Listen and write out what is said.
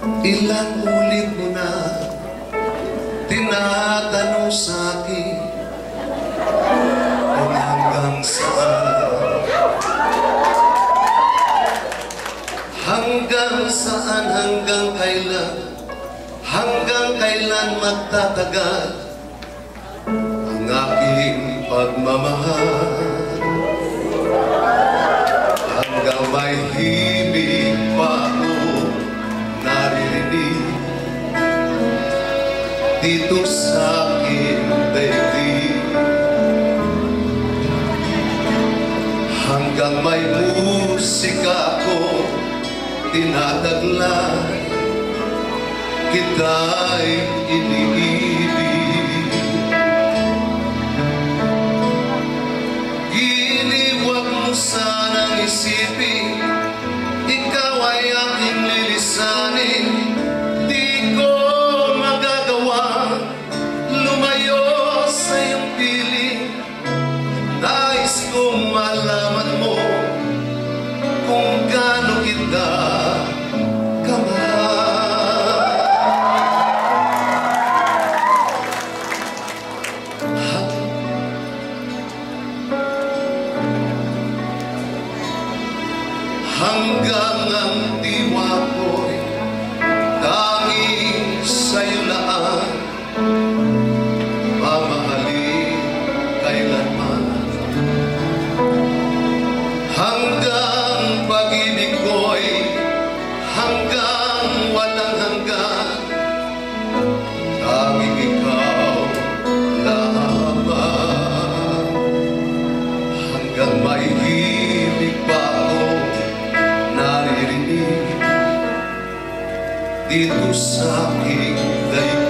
Ilang ulit mo na tinatanong sa'kin kung hanggang saan, hanggang kailan magtatagal ang aking pagmamahal, hanggang may himig pa ako naririnig dito sa aking daigdig, hanggang may musika ako tinataglay, kita'y iniibig. Iniwag mo sanang isipin, ikaw ay aking lilisanin. Di ko magagawa lumayo sa iyong piling. Nais kong malaman mo kung gaano kita hanggang ang diwa ko'y tanging sa'yo laan, mamahalin kailanman, hanggang pag-ibig ko'y hanggang walang hanggan, tanging ikaw lamang, hanggang may himig pa naririnig dito sa aking daigdig.